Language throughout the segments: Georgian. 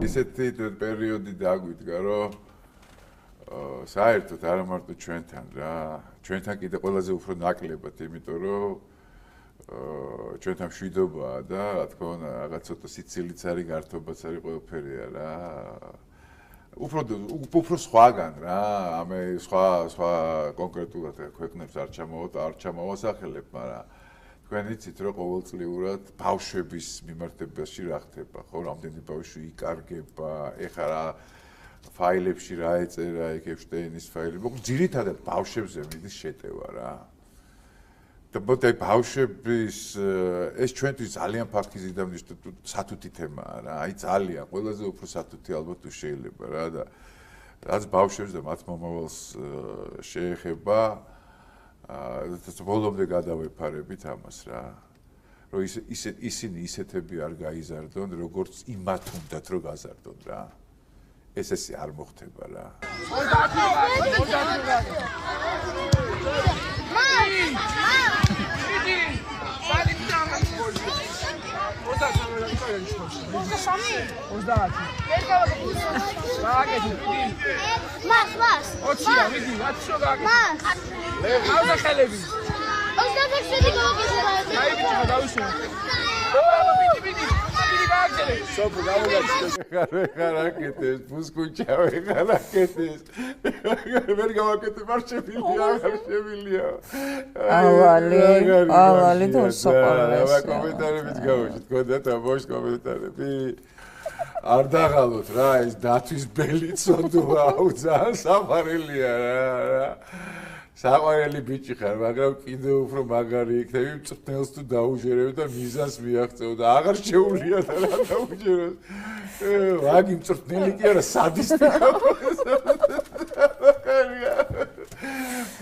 ისეთი პერიოდი დაგვიდგა, რომ საერთოდ არა მარტო ჩვენთან რა, ჩვენთან კიდე ყველაზე უფრო ნაკლებად, იმიტომ რომ ჩვენთან მშვიდობაა და რა თქმა უნდა რაღაც ცოტა სიცილიც არის, გართობაც არის, ყველაფერია რა. უფრო სხვაგან რა, ამე სხვა კონკრეტულად ქვეყნებს არ ჩამოვასახელებ, მაგრამ თქვენ იცით რომ ყოველწლიურად ბავშვების მიმართებაში რა ხდება, ხო, რამდენი ბავშვი იკარგება, ეხლა რა ფაილებში რა ეწერა, ექეშტეინის ფაილები, მოკლედ ძირითადად ბავშვებზე მიდის შეტევა რა. და მოდი ბავშვების ეს ჩვენთვის ძალიან ფაქიზი და სათუთი თემაა რა, აი ძალიან ყველაზე უფრო სათუთი ალბათ თუ შეიძლება რა და რაც ბავშვებს და მათ მომავალს შეეხება ბოლომდე გადავეფარებით ამას რა. რომ ისინი ისეთები არ გაიზარდონ, როგორც იმათ უნდათ რომ გაზარდონ რა. ეს არ მოხდება რა. Sopu χαρაკეთეს, ბუსკუჩა ვეხარაკეთეს. ვერ გავაკეთე მარშებილია, მარშებილია. ავალი და სოყოლეს. რა კომენტარებით გავუშვით, გქონდათ ამბოშ კომენტარები. არ დაღალოთ რა, ეს დათვის ბელი წოდოა, აუ ძალიან საფარელია რა. საყვარელი ბიჭი ხარ, მაგრამ კიდე უფრო მაგარი იქნები, მწვრთნელს თუ დაუჯერებ და მიზანს მიაღწევ და აღარ შეუძლია და რა დაუჯეროს. ვაგი მწვრთნელი კი არა, სადისტი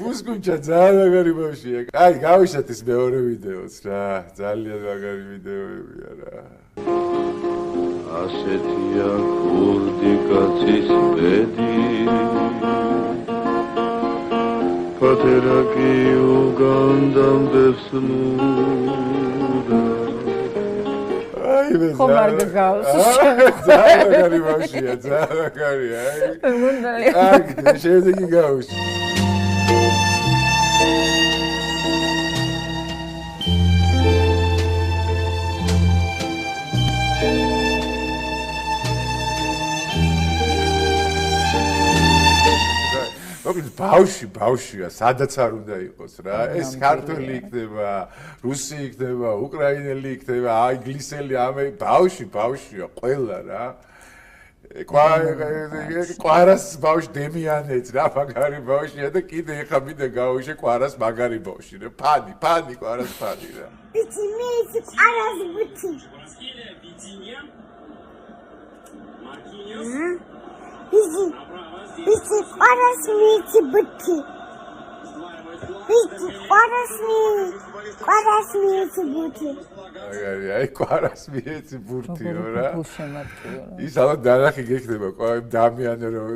ბუსკუჩა ძალიან მაგარი ბავშვია. აი, გავიშათ ის მეორე ვიდეოც რა, ძალიან მაგარი ვიდეოებია რა. ასეთია ქურდი კაცის ბედი Pateraki ugandamdevs muda Ay, ხო მარგ გავს. ძალიან მაგარი ბავშვია, ძალიან მაგარია. აი, შედეგი გავს. ბავშვია, სადაც არ უნდა იყოს რა. ეს ქართველი იქნება, რუსი იქნება, უკრაინელი იქნება, ინგლისელი, ამე ბავშვია, ყველა რა. კვარას ბავშვი დემიანეც რა, მაგარი ბავშვია და კიდე ეხა მინდა გავუშვე კვარას მაგარი ბავშვი რა. ფანი, კვარას ფანი რა. Bici mis, კვარას ბუთი. Bici კვარას მიცი ბუთი. Bici კვარას მიცი ბუთი. აი კვარას მიცი ბურთი რა. ის ალბათ დანახი გექნება დამიანე რომ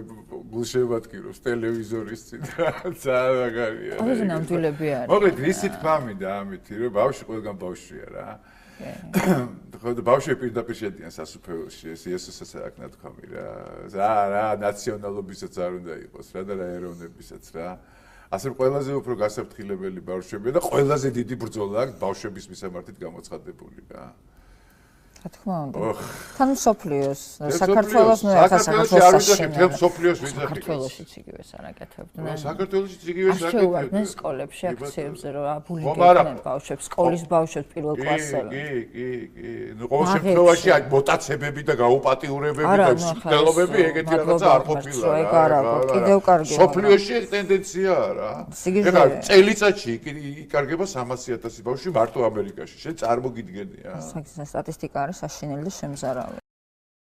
გულშემატკივრობს ტელევიზორის წინ რა. ძალიან მაგარია. ამაზე ნამდვილები არის. მოკლედ რისი თქმა მინდა ამითი რომ ბავშვი ყველგან ბავშვია რა. ხო და ბავშვები პირდაპირ შედიან სასუფეველში, ეს იესოსაც აქ ნათქვამი რა. რა ნაციონალობისაც არ უნდა იყოს რა და რა ეროვნებისაც რა. ასე ყველაზე უფრო გასაფრთხილებელი ბავშვებია და ყველაზე დიდი ბრძოლა აქვს ბავშვების მისამართით გამოცხადებული რა. რა თქმა უნდა. თან სოფლიოს, საქართველოს ნუ ახლა საქართველოშიც იგივეს არაკეთებდნენ. საქართველოშიც იგივეს არაკეთებდნენ სკოლებში აქციებზე რომ აბულინგებდნენ ბავშვებს, სკოლის ბავშვებს პირველ კლასელებს. კი. ნუ ყოველ შემთხვევაში აი მოტაცებები და გაუპატიურებები და მცდელობები ეგეთი რაღაცა არ ყოფილა რა. კიდევ კარგია. სოფლიოში ეს ტენდენციაა რა. ეხლა წელიწადში იკარგება 300,000 ბავშვი მარტო ამერიკაში. შენ წარმოგიდგენია? სტატისტიკა არის საშინელი და შემზარავი.